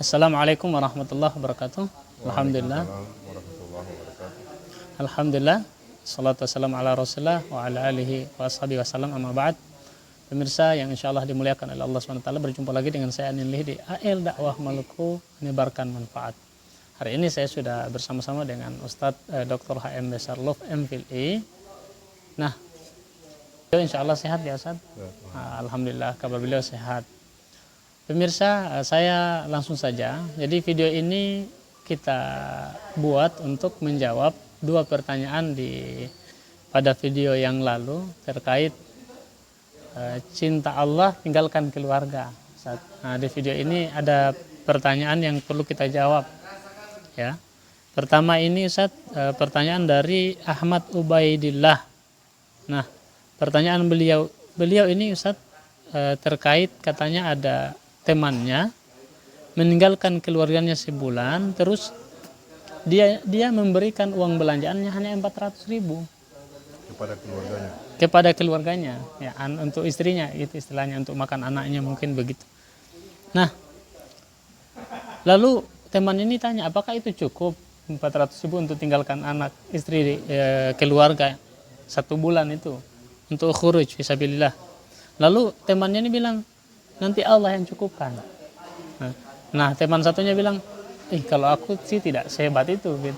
Assalamualaikum warahmatullahi wabarakatuh. Alhamdulillah. Warahmatullahi wabarakatuh. Alhamdulillah. Salatu wassalamu ala Rasulillah wa ala alihi wa ashabihi wasallam, amma ba'd. Pemirsa yang insyaallah dimuliakan oleh Allah SWT, berjumpa lagi dengan saya Anin Lih di AL Dakwah Maluku, menyebarkan manfaat. Hari ini saya sudah bersama-sama dengan Ustadz Dr. HM Besar Love MPhilI. Nah, insyaallah sehat ya Ustadz? Alhamdulillah, kabar beliau sehat. Pemirsa, saya langsung saja. Jadi video ini kita buat untuk menjawab dua pertanyaan pada video yang lalu terkait cinta Allah tinggalkan keluarga. Nah, di video ini ada pertanyaan yang perlu kita jawab. Ya, pertama ini Ustaz, pertanyaan dari Ahmad Ubaidillah. Nah, pertanyaan beliau ini Ustaz terkait katanya ada temannya meninggalkan keluarganya sebulan, terus dia memberikan uang belanjaannya hanya 400.000 kepada keluarganya, ya, untuk istrinya, itu istilahnya, untuk makan anaknya mungkin begitu. Nah, lalu teman ini tanya, apakah itu cukup 400.000 untuk tinggalkan anak, istri, keluarga 1 bulan itu untuk khuruj fisabilillah? Lalu temannya ini bilang, nanti Allah yang cukupkan. Nah, teman satunya bilang, kalau aku sih tidak sehebat itu gitu.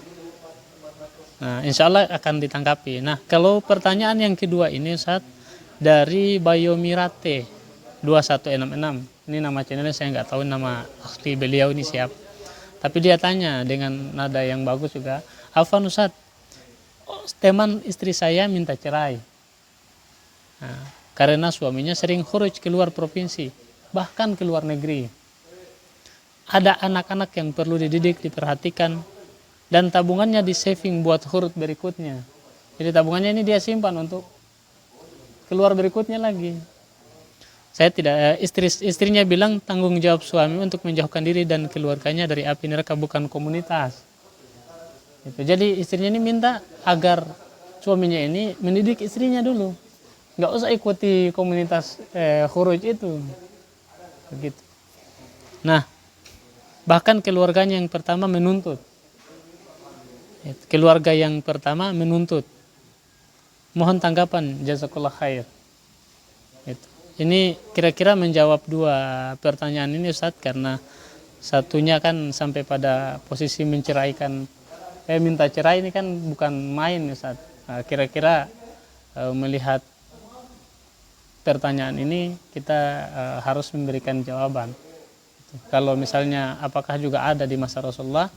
Nah, insya Allah akan ditangkapi. Nah, kalau pertanyaan yang kedua ini Ustaz, dari Bayomirate 2166. Ini nama channelnya, saya nggak tahu nama asli beliau ini siapa, tapi dia tanya dengan nada yang bagus juga. Afwan Ustaz, teman istri saya minta cerai, karena suaminya sering khuruj keluar provinsi, bahkan ke luar negeri. Ada anak-anak yang perlu dididik, diperhatikan, dan tabungannya di saving buat khurut berikutnya. Jadi tabungannya ini dia simpan untuk keluar berikutnya lagi. Saya tidak, istrinya bilang tanggung jawab suami untuk menjauhkan diri dan keluarganya dari api neraka, bukan komunitas. Jadi istrinya ini minta agar suaminya ini mendidik istrinya dulu, nggak usah ikuti komunitas khuruj itu, begitu. Nah, bahkan keluarganya yang pertama menuntut. Keluarga yang pertama menuntut. Mohon tanggapan, jazakallah khair. Ini kira-kira menjawab dua pertanyaan ini Ustaz, karena satunya kan sampai pada posisi menceraikan, minta cerai ini kan bukan main Ustaz. Nah, kira-kira melihat pertanyaan ini kita harus memberikan jawaban. Kalau misalnya apakah juga ada di masa Rasulullah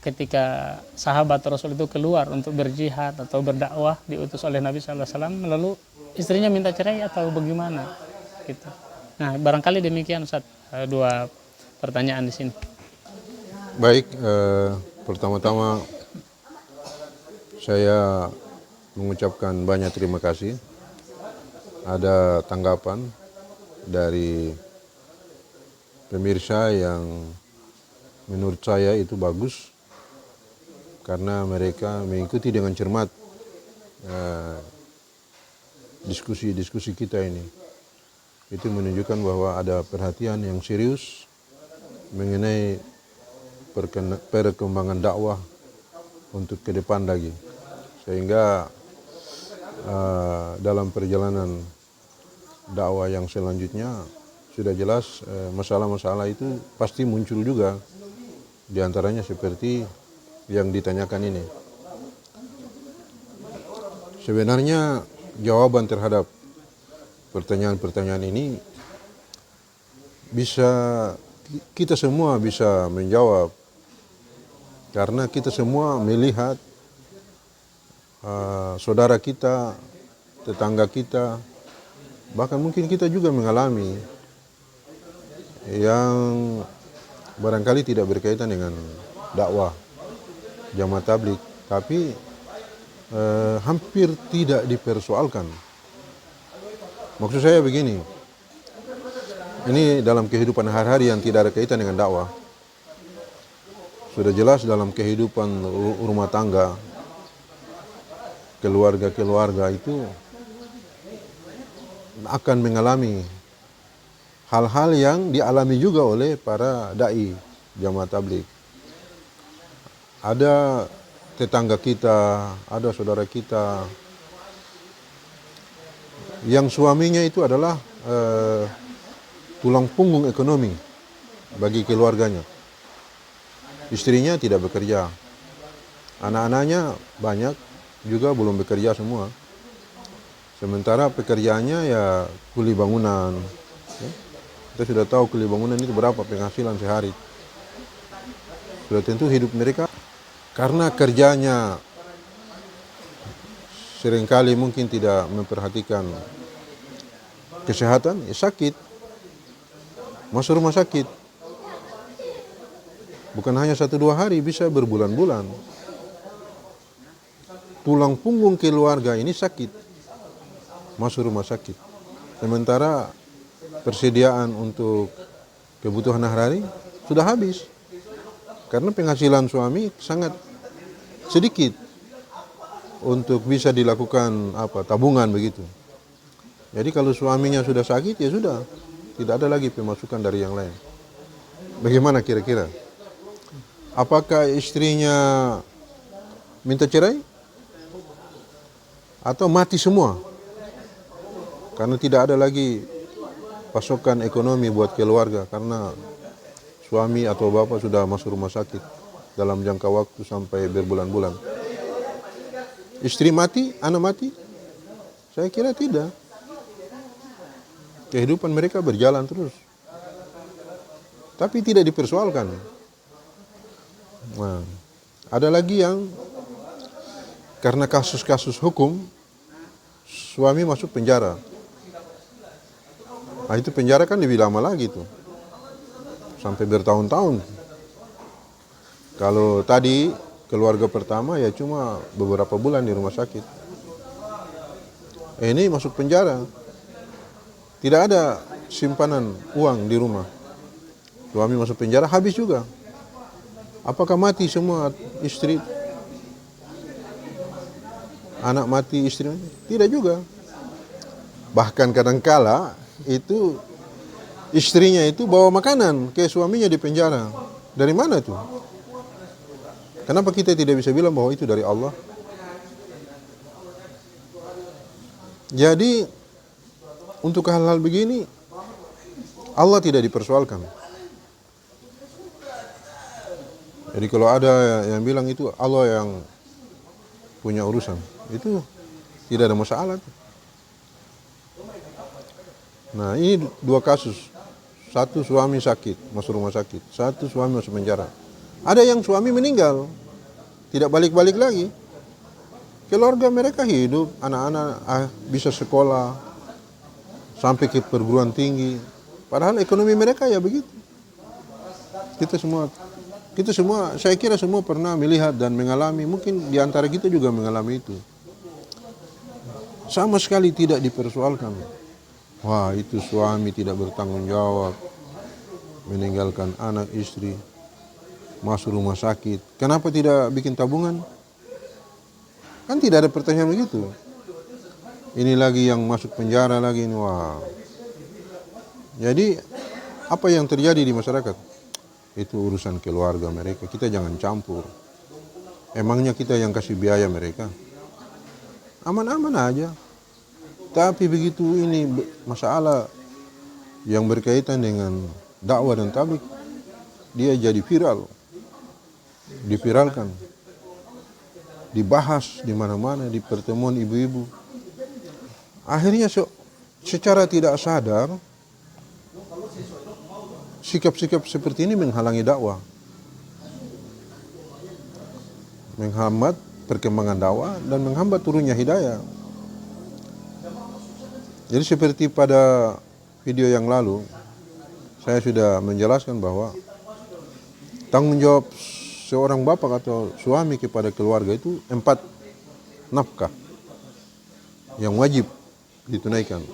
ketika sahabat Rasul itu keluar untuk berjihad atau berdakwah diutus oleh Nabi SAW, lalu istrinya minta cerai atau bagaimana gitu. Nah, barangkali demikian Ustaz, dua pertanyaan di sini. Baik, pertama-tama saya mengucapkan banyak terima kasih. Ada tanggapan dari pemirsa yang menurut saya itu bagus, karena mereka mengikuti dengan cermat diskusi kita ini. Itu menunjukkan bahwa ada perhatian yang serius mengenai perkembangan dakwah untuk ke depan lagi, sehingga dalam perjalanan dakwah yang selanjutnya sudah jelas masalah-masalah itu pasti muncul juga, diantaranya seperti yang ditanyakan ini. Sebenarnya jawaban terhadap pertanyaan-pertanyaan ini kita semua bisa menjawab, karena kita semua melihat saudara kita, tetangga kita, bahkan mungkin kita juga mengalami yang barangkali tidak berkaitan dengan dakwah jamaah tabligh, tapi hampir tidak dipersoalkan. Maksud saya begini, ini dalam kehidupan hari-hari yang tidak ada kaitan dengan dakwah. Sudah jelas dalam kehidupan rumah tangga, keluarga-keluarga itu akan mengalami hal-hal yang dialami juga oleh para dai jamaah tabligh. Ada tetangga kita, ada saudara kita yang suaminya itu adalah tulang punggung ekonomi bagi keluarganya. Istrinya tidak bekerja, anak-anaknya banyak juga belum bekerja semua. Sementara pekerjaannya ya kuli bangunan. Ya. Kita sudah tahu kuli bangunan itu berapa penghasilan sehari. Sudah tentu hidup mereka karena kerjanya seringkali mungkin tidak memperhatikan kesehatan, ya sakit. Masuk rumah sakit. Bukan hanya 1-2 hari, bisa berbulan-bulan. Tulang punggung keluarga ini sakit, masuk rumah sakit. Sementara persediaan untuk kebutuhan hari-hari sudah habis. Karena penghasilan suami sangat sedikit untuk bisa dilakukan tabungan begitu. Jadi kalau suaminya sudah sakit, ya sudah, tidak ada lagi pemasukan dari yang lain. Bagaimana kira-kira? Apakah istrinya minta cerai? Atau mati semua? Karena tidak ada lagi pasokan ekonomi buat keluarga karena suami atau bapak sudah masuk rumah sakit dalam jangka waktu sampai berbulan-bulan. Istri mati, anak mati? Saya kira tidak. Kehidupan mereka berjalan terus. Tapi tidak dipersoalkan. Nah, ada lagi yang karena kasus-kasus hukum, suami masuk penjara. Nah itu penjara kan lebih lama lagi tuh. Sampai bertahun-tahun. Kalau tadi keluarga pertama ya cuma beberapa bulan di rumah sakit. Ini masuk penjara. Tidak ada simpanan uang di rumah. Suami masuk penjara habis juga. Apakah mati semua istri? Anak mati, istri mati? Tidak juga. Bahkan kadangkala itu istrinya itu bawa makanan ke suaminya di penjara. Dari mana tuh? Kenapa kita tidak bisa bilang bahwa itu dari Allah? Jadi untuk hal-hal begini Allah tidak dipersoalkan. Jadi kalau ada yang bilang itu Allah yang punya urusan, itu tidak ada masalah. Nah ini 2 kasus. Satu suami sakit, masuk rumah sakit. Satu suami masuk penjara. Ada yang suami meninggal, tidak balik-balik lagi. Keluarga mereka hidup, anak-anak bisa sekolah, sampai ke perguruan tinggi. Padahal ekonomi mereka ya begitu. Kita semua, saya kira semua pernah melihat dan mengalami, mungkin di antara kita juga mengalami itu. Sama sekali tidak dipersoalkan. Wah itu suami tidak bertanggung jawab, meninggalkan anak istri, masuk rumah sakit. Kenapa tidak bikin tabungan? Kan tidak ada pertanyaan begitu. Ini lagi yang masuk penjara lagi ini, wah. Jadi apa yang terjadi di masyarakat? Itu urusan keluarga mereka, kita jangan campur. Emangnya kita yang kasih biaya mereka? Aman-aman aja. Tapi begitu ini masalah yang berkaitan dengan dakwah dan tabligh, dia jadi viral, diviralkan, dibahas di mana-mana, di pertemuan ibu-ibu. Akhirnya secara tidak sadar sikap-sikap seperti ini menghalangi dakwah, menghambat perkembangan dakwah dan menghambat turunnya hidayah. Jadi seperti pada video yang lalu saya sudah menjelaskan bahwa tanggung jawab seorang bapak atau suami kepada keluarga itu 4 nafkah yang wajib ditunaikan.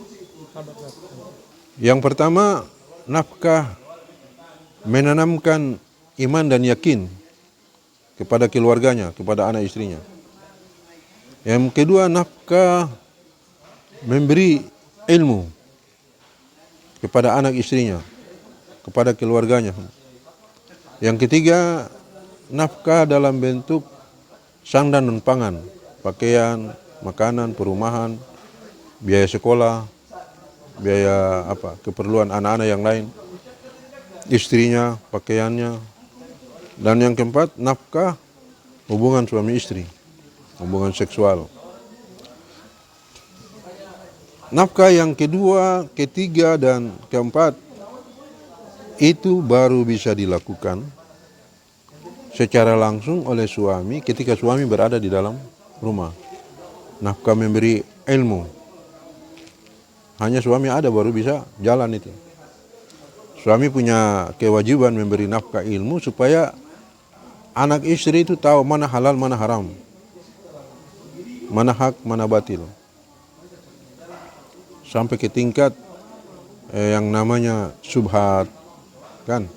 Yang pertama, nafkah menanamkan iman dan yakin kepada keluarganya, kepada anak istrinya. Yang kedua, nafkah memberi ilmu kepada anak istrinya, kepada keluarganya. Yang ketiga, nafkah dalam bentuk sandang dan pangan, pakaian, makanan, perumahan, biaya sekolah, biaya keperluan anak-anak yang lain, istrinya, pakaiannya. Dan yang keempat, nafkah hubungan suami istri, hubungan seksual. Nafkah yang kedua, ketiga, dan keempat itu baru bisa dilakukan secara langsung oleh suami ketika suami berada di dalam rumah. Nafkah memberi ilmu, hanya suami ada baru bisa jalan itu. Suami punya kewajiban memberi nafkah ilmu supaya anak istri itu tahu mana halal, mana haram, mana hak, mana batil. Sampai ke tingkat yang namanya subhat, kan?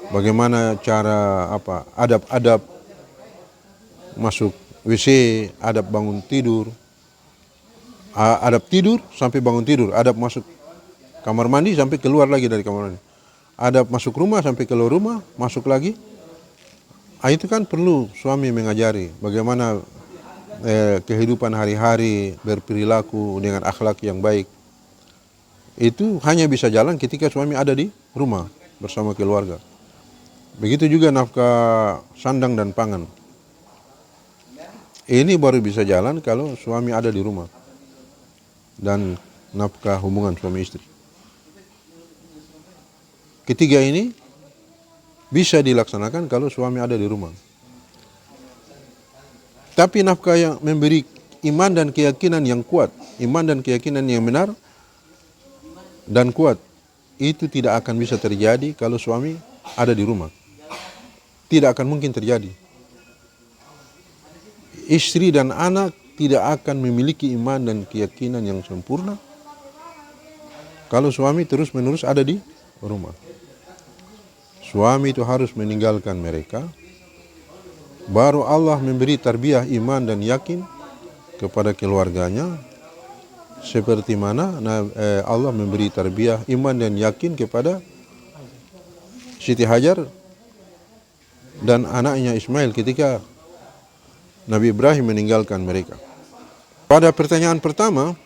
Bagaimana cara adab-adab masuk WC, adab bangun tidur, adab tidur sampai bangun tidur, adab masuk kamar mandi sampai keluar lagi dari kamar mandi, adab masuk rumah sampai keluar rumah, masuk lagi. Itu kan perlu suami mengajari bagaimana kehidupan hari-hari berperilaku dengan akhlak yang baik. Itu hanya bisa jalan ketika suami ada di rumah bersama keluarga. Begitu juga nafkah sandang dan pangan. Ini baru bisa jalan kalau suami ada di rumah. Dan nafkah hubungan suami istri. Ketiga ini bisa dilaksanakan kalau suami ada di rumah. Tapi nafkah yang memberi iman dan keyakinan yang kuat, iman dan keyakinan yang benar dan kuat, itu tidak akan bisa terjadi kalau suami ada di rumah. Tidak akan mungkin terjadi. Istri dan anak tidak akan memiliki iman dan keyakinan yang sempurna kalau suami terus-menerus ada di rumah. Suami itu harus meninggalkan mereka, baru Allah memberi tarbiyah iman dan yakin kepada keluarganya, seperti mana Allah memberi tarbiyah iman dan yakin kepada Siti Hajar dan anaknya Ismail ketika Nabi Ibrahim meninggalkan mereka. Pada pertanyaan pertama,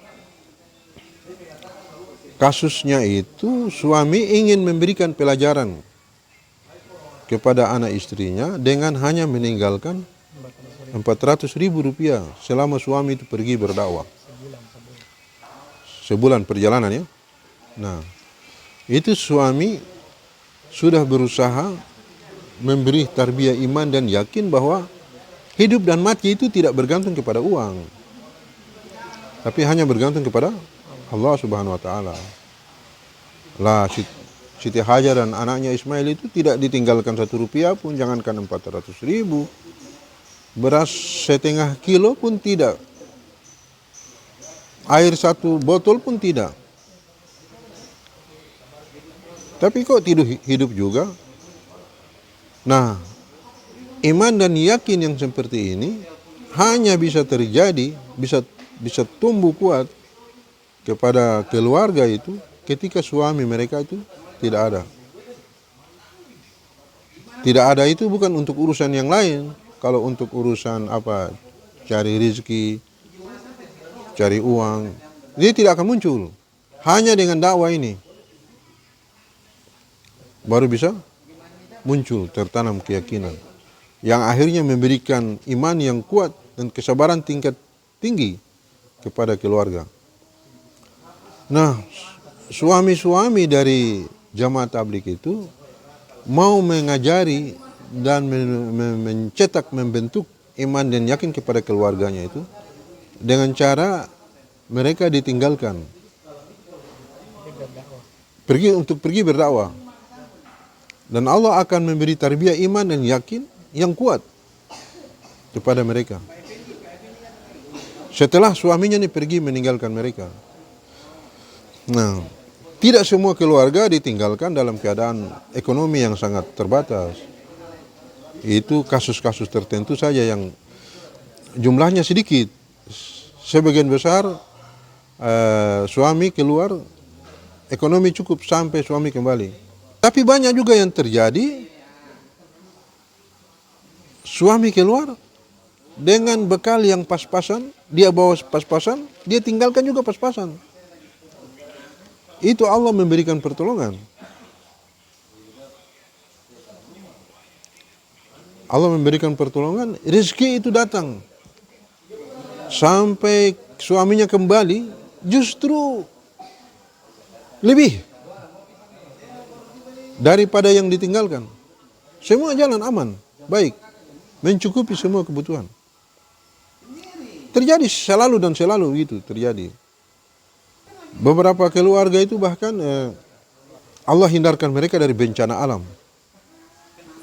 kasusnya itu suami ingin memberikan pelajaran kepada anak istrinya dengan hanya meninggalkan 400.000 rupiah selama suami itu pergi berdakwah. Sebulan perjalanan ya. Nah, itu suami sudah berusaha memberi tarbiyah iman dan yakin bahwa hidup dan mati itu tidak bergantung kepada uang, tapi hanya bergantung kepada Allah Subhanahu wa taala. Lah Siti Hajar dan anaknya Ismail itu tidak ditinggalkan 1 rupiah pun, jangankan 400.000. Beras setengah kilo pun tidak. Air 1 botol pun tidak. Tapi kok hidup juga? Nah, iman dan yakin yang seperti ini hanya bisa terjadi, bisa tumbuh kuat kepada keluarga itu ketika suami mereka itu tidak ada. Tidak ada itu bukan untuk urusan yang lain. Kalau untuk urusan cari rezeki, cari uang, dia tidak akan muncul. Hanya dengan dakwah ini baru bisa muncul, tertanam keyakinan yang akhirnya memberikan iman yang kuat dan kesabaran tingkat tinggi kepada keluarga. Nah, suami-suami dari jamaah tabligh itu mau mengajari dan mencetak, membentuk iman dan yakin kepada keluarganya itu dengan cara mereka ditinggalkan pergi berdakwah. Dan Allah akan memberi tarbiyah iman dan yakin yang kuat kepada mereka. Setelah suaminya ini pergi meninggalkan mereka. Nah, tidak semua keluarga ditinggalkan dalam keadaan ekonomi yang sangat terbatas. Itu kasus-kasus tertentu saja yang jumlahnya sedikit. Sebagian besar suami keluar ekonomi cukup sampai suami kembali. Tapi banyak juga yang terjadi, suami keluar dengan bekal yang pas-pasan, dia bawa pas-pasan, dia tinggalkan juga pas-pasan. Itu Allah memberikan pertolongan. Allah memberikan pertolongan, rezeki itu datang. Sampai suaminya kembali, justru lebih daripada yang ditinggalkan. Semua jalan aman, baik, mencukupi semua kebutuhan. Terjadi selalu dan selalu itu terjadi. Beberapa keluarga itu bahkan Allah hindarkan mereka dari bencana alam.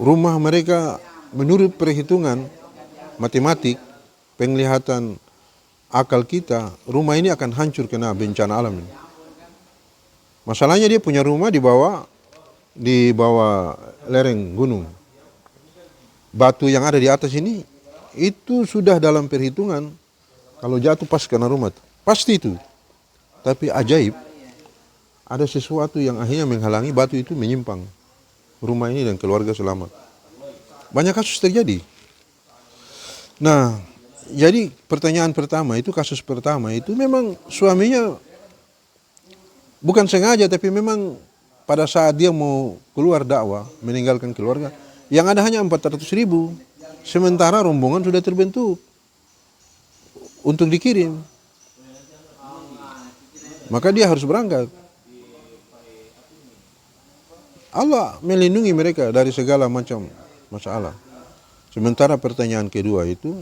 Rumah mereka menurut perhitungan matematik, penglihatan akal kita, rumah ini akan hancur kena bencana alam ini. Masalahnya dia punya rumah di bawah lereng gunung. Batu yang ada di atas ini itu sudah dalam perhitungan, kalau jatuh pas kena rumah, pasti itu. Tapi ajaib, ada sesuatu yang akhirnya menghalangi batu itu menyimpang. Rumah ini dan keluarga selamat. Banyak kasus terjadi. Nah, jadi pertanyaan pertama itu, kasus pertama itu memang suaminya bukan sengaja, tapi memang pada saat dia mau keluar dakwah, meninggalkan keluarga, yang ada hanya 400.000, sementara rombongan sudah terbentuk untuk dikirim. Maka dia harus berangkat. Allah melindungi mereka dari segala macam masalah. Sementara pertanyaan kedua itu,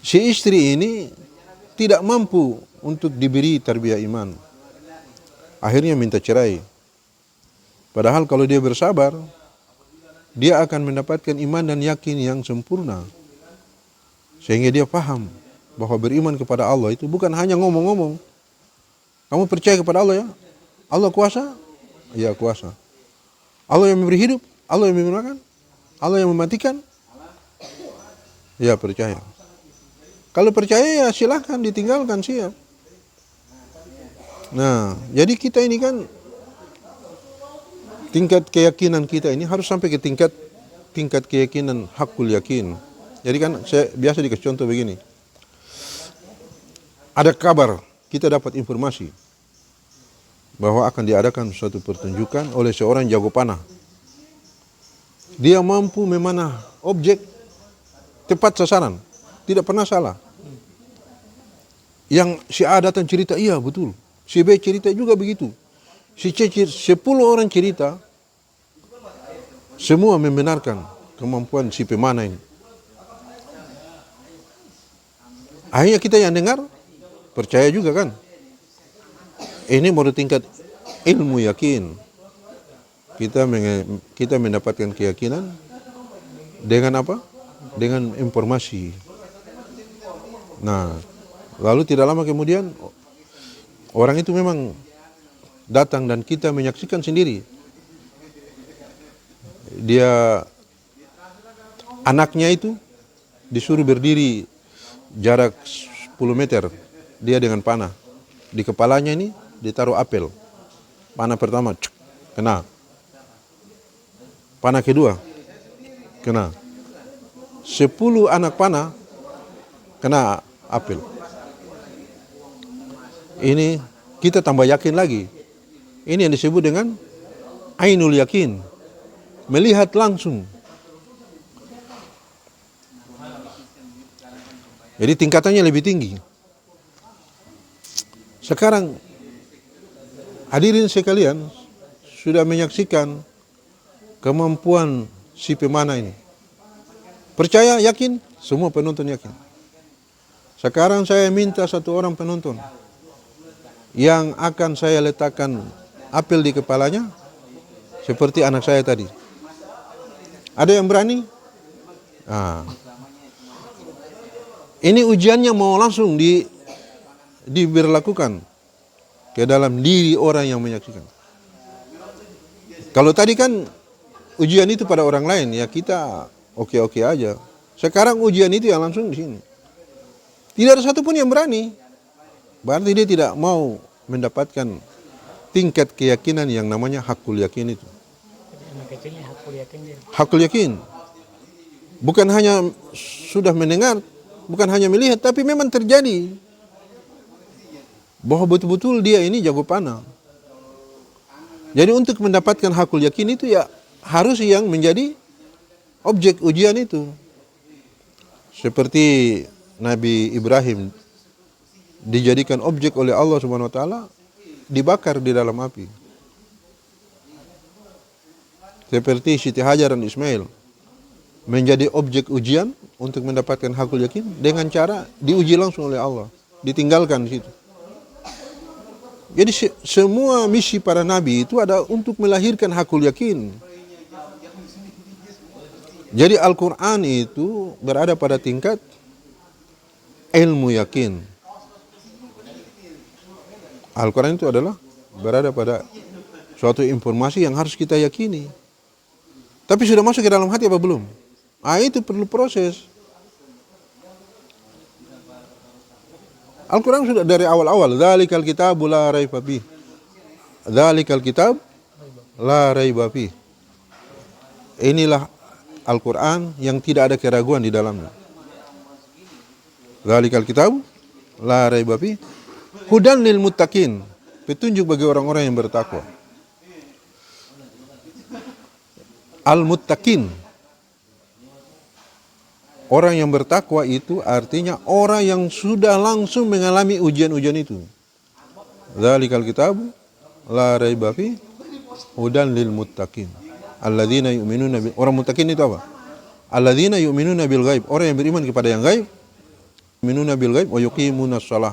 si istri ini tidak mampu untuk diberi tarbiyah iman. Akhirnya minta cerai. Padahal kalau dia bersabar, dia akan mendapatkan iman dan yakin yang sempurna. Sehingga dia paham bahwa beriman kepada Allah itu bukan hanya ngomong-ngomong. Kamu percaya kepada Allah ya? Allah kuasa? Ya kuasa. Allah yang memberi hidup? Allah yang memberi, Allah yang mematikan? Ya percaya. Kalau percaya ya silahkan ditinggalkan, siap. Nah, jadi kita ini kan tingkat keyakinan kita ini harus sampai ke tingkat keyakinan hakul yakin. Jadi kan saya biasa dikasih contoh begini. Ada kabar, kita dapat informasi bahwa akan diadakan suatu pertunjukan oleh seorang jago panah. Dia mampu memanah objek tepat sasaran, tidak pernah salah. Yang si A datang cerita, iya betul. Si B cerita juga begitu. Si C 10 orang cerita, semua membenarkan kemampuan si pemanah ini. Akhirnya kita yang dengar, percaya juga kan. Ini baru tingkat ilmu yakin. Kita mendapatkan keyakinan dengan apa? Dengan informasi. Nah, lalu tidak lama kemudian orang itu memang datang dan kita menyaksikan sendiri. Dia, anaknya itu disuruh berdiri jarak 10 meter. Dia dengan panah. Di kepalanya ini ditaruh apel. Panah pertama, kena. Panah kedua, kena. 10 anak panah, kena apel. Ini kita tambah yakin lagi. Ini yang disebut dengan ainul yakin. Melihat langsung. Jadi tingkatannya lebih tinggi. Sekarang hadirin sekalian sudah menyaksikan kemampuan si pemanah ini. Percaya, yakin? Semua penonton yakin. Sekarang saya minta satu orang penonton yang akan saya letakkan apel di kepalanya seperti anak saya tadi. Ada yang berani? Nah, ini ujiannya mau langsung diberlakukan ke dalam diri orang yang menyaksikan. Kalau tadi kan ujian itu pada orang lain, ya kita oke-oke aja. Sekarang ujian itu yang langsung di sini. Tidak ada satupun yang berani. Berarti dia tidak mau mendapatkan tingkat keyakinan yang namanya hakul yakin itu. Anak kecilnya hakul yakin dia. Hakul yakin. Bukan hanya sudah mendengar, bukan hanya melihat, tapi memang terjadi. Bahwa betul-betul dia ini jago panah. Jadi untuk mendapatkan hakul yakin itu ya harus yang menjadi objek ujian itu. Seperti Nabi Ibrahim dijadikan objek oleh Allah Subhanahu wa taala, dibakar di dalam api. Seperti Siti Hajar dan Ismail menjadi objek ujian untuk mendapatkan hakul yakin dengan cara diuji langsung oleh Allah, ditinggalkan di situ. Jadi semua misi para nabi itu ada untuk melahirkan hakul yakin. Jadi Al-Quran itu berada pada tingkat ilmu yakin. Al-Quran itu adalah berada pada suatu informasi yang harus kita yakini. Tapi sudah masuk ke dalam hati apa belum? Itu perlu proses. Al-Quran sudah dari awal-awal. Dzalikal kitabu la raiba fih. Dzalikal kitab la raiba fih. Inilah Al-Quran yang tidak ada keraguan di dalamnya. Dzalikal kitab la raiba fih. Hudan lil muttaqin. Petunjuk bagi orang-orang yang bertakwa. Al-muttaqin. Orang yang bertakwa itu artinya orang yang sudah langsung mengalami ujian-ujian itu. Dzalikal kitab la raiba fih hudan lil muttaqin. Alladzina yu'minuna bil, orang muttaqin itu apa? Alladzina yu'minuna bil ghaib, orang yang beriman kepada yang gaib. Yu'minuna bil ghaib wa yuqimunas shalah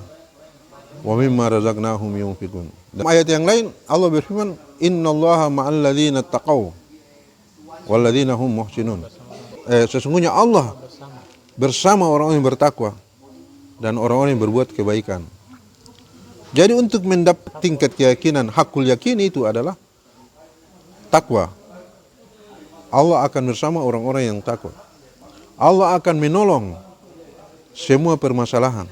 wa mimma razaqnahum yunfiqun. Dalam ayat yang lain Allah berfirman, innallaha ma'al ladzina taqaw wal ladzina hum muhsinun. Sesungguhnya Allah bersama orang-orang yang bertakwa dan orang-orang yang berbuat kebaikan. Jadi untuk mendapat tingkat keyakinan hakul yakin itu adalah takwa. Allah akan bersama orang-orang yang takwa. Allah akan menolong semua permasalahan,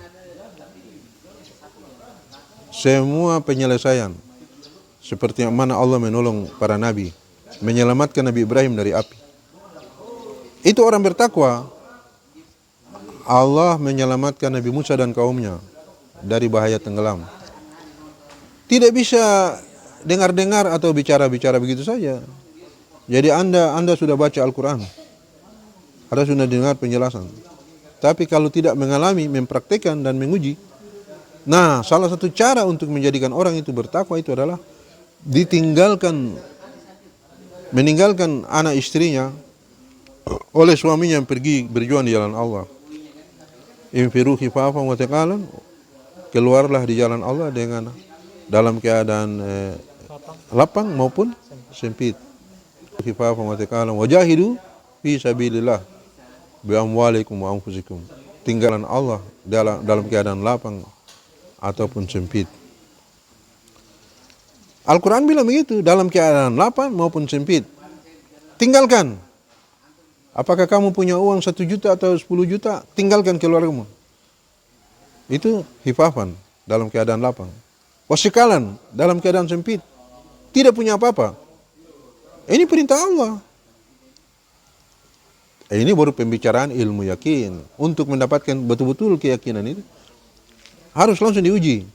semua penyelesaian. Seperti yang mana Allah menolong para nabi, menyelamatkan Nabi Ibrahim dari api. Itu orang bertakwa. Allah menyelamatkan Nabi Musa dan kaumnya dari bahaya tenggelam. Tidak bisa dengar-dengar atau bicara-bicara begitu saja. Jadi Anda sudah baca Al-Quran, Anda sudah dengar penjelasan. Tapi kalau tidak mengalami, mempraktikkan dan menguji, nah salah satu cara untuk menjadikan orang itu bertakwa itu adalah meninggalkan anak istrinya oleh suaminya yang pergi berjuang di jalan Allah. Infiru khifafan wa thiqalan, keluarlah di jalan Allah dengan dalam keadaan lapang maupun sempit. Khifafan wa thiqalan wajahidu fi sabilillah bi amwalikum wa anfusikum. Tinggalan Allah dalam keadaan lapang ataupun sempit. Al-Quran bilang begitu, dalam keadaan lapang maupun sempit. Tinggalkan. Apakah kamu punya uang 1 juta atau 10 juta? Tinggalkan keluargamu. Itu hifafan dalam keadaan lapang. Wasikalan dalam keadaan sempit. Tidak punya apa-apa. Ini perintah Allah. Ini baru pembicaraan ilmu yakin. Untuk mendapatkan betul-betul keyakinan itu, harus langsung diuji.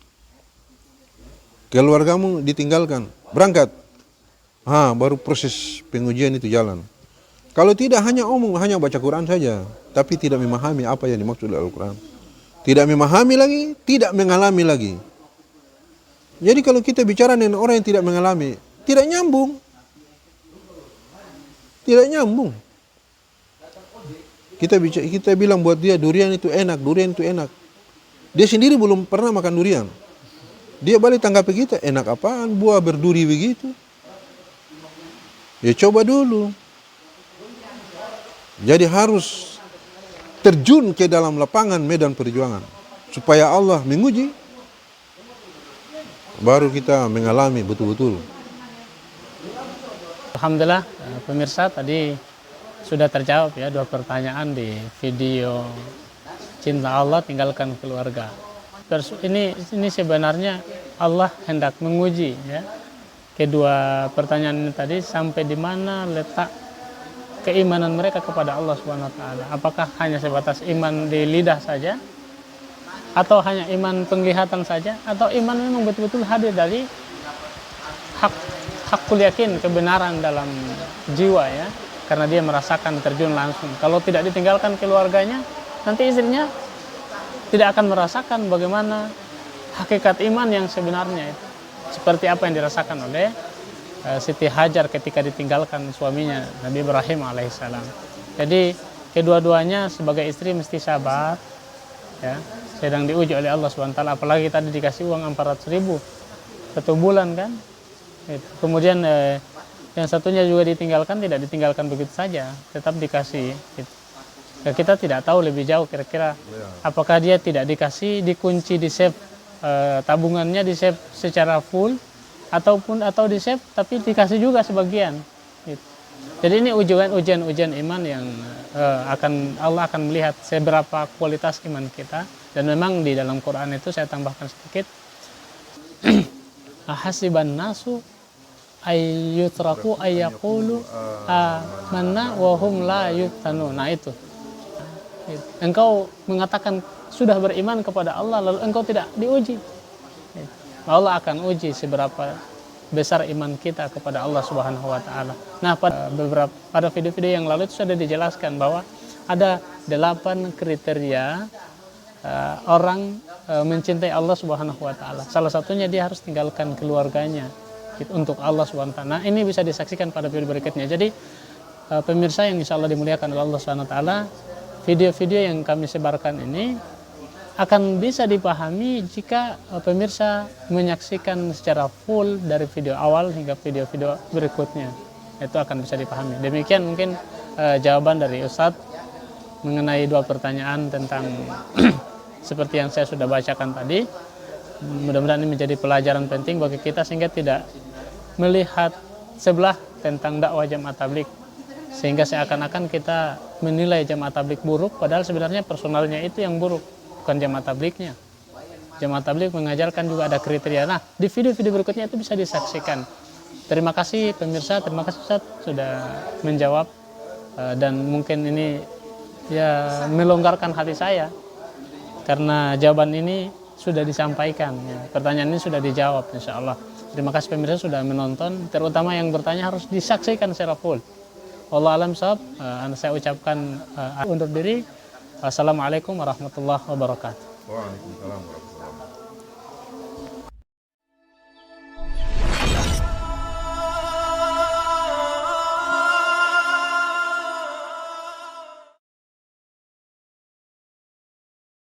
Keluargamu ditinggalkan. Berangkat. Baru proses pengujian itu jalan. Kalau tidak hanya omong, hanya baca Quran saja, tapi tidak memahami apa yang dimaksud oleh Al-Quran. Tidak memahami lagi, tidak mengalami lagi. Jadi kalau kita bicara dengan orang yang tidak mengalami, tidak nyambung. Tidak nyambung. Kita bilang buat dia durian itu enak, durian itu enak. Dia sendiri belum pernah makan durian. Dia balik tanggapi kita, enak apaan buah berduri begitu. Ya coba dulu. Jadi harus terjun ke dalam lapangan medan perjuangan supaya Allah menguji, baru kita mengalami betul-betul. Alhamdulillah pemirsa, tadi sudah terjawab ya 2 pertanyaan di video cinta Allah tinggalkan keluarga. Ini sebenarnya Allah hendak menguji ya kedua pertanyaan ini tadi, sampai di mana letak keimanan mereka kepada Allah Subhanahu wa taala? Apakah hanya sebatas iman di lidah saja, atau hanya iman penglihatan saja, atau iman memang betul-betul hadir dari hakul yakin, kebenaran dalam jiwa ya, karena dia merasakan terjun langsung. Kalau tidak ditinggalkan keluarganya, nanti istrinya tidak akan merasakan bagaimana hakikat iman yang sebenarnya itu. Seperti apa yang dirasakan oleh Siti Hajar ketika ditinggalkan suaminya Nabi Ibrahim alaihissalam. Jadi kedua-duanya sebagai istri mesti sabar ya, sedang diuji oleh Allah SWT, apalagi tadi dikasih uang 400.000 1 bulan kan. Kemudian yang satunya juga ditinggalkan, tidak ditinggalkan begitu saja, tetap dikasih. Ya, kita tidak tahu lebih jauh kira-kira apakah dia tidak dikasih, dikunci, di save tabungannya, di save secara full, atau di save tapi dikasih juga sebagian. Jadi ini ujian iman yang Allah akan melihat seberapa kualitas iman kita. Dan memang di dalam Quran itu saya tambahkan sedikit, ahasiban nasu ayyutraku ayyaqulu amanna wa hum la yuftanun. Nah itu. Engkau mengatakan sudah beriman kepada Allah lalu engkau tidak diuji. Allah akan uji seberapa besar iman kita kepada Allah Subhanahu wa taala. Nah, pada video-video yang lalu itu sudah dijelaskan bahwa ada 8 kriteria orang mencintai Allah Subhanahu wa taala. Salah satunya dia harus tinggalkan keluarganya untuk Allah Subhanahu wa taala. Nah, ini bisa disaksikan pada video berikutnya. Jadi pemirsa yang insyaallah dimuliakan oleh Allah Subhanahu wa taala, video-video yang kami sebarkan ini akan bisa dipahami jika pemirsa menyaksikan secara full dari video awal hingga video-video berikutnya. Itu akan bisa dipahami. Demikian mungkin jawaban dari Ustadz mengenai 2 pertanyaan tentang seperti yang saya sudah bacakan tadi. Mudah-mudahan ini menjadi pelajaran penting bagi kita sehingga tidak melihat sebelah tentang dakwah Jamaah Tabligh, sehingga seakan-akan kita menilai Jamaah Tabligh buruk, padahal sebenarnya personalnya itu yang buruk, bukan Jamaah Tablighnya. Jamaah Tabligh mengajarkan juga ada kriteria. Nah, di video-video berikutnya itu bisa disaksikan. Terima kasih pemirsa, terima kasih Ustaz sudah menjawab, dan mungkin ini ya melonggarkan hati saya karena jawaban ini sudah disampaikan ya. Pertanyaan ini sudah dijawab insyaallah. Terima kasih pemirsa sudah menonton, terutama yang bertanya harus disaksikan secara full. Wallahu alam shawab. Saya ucapkan undur diri. Assalamualaikum warahmatullahi wabarakatuh. Waalaikumsalam warahmatullahi wabarakatuh.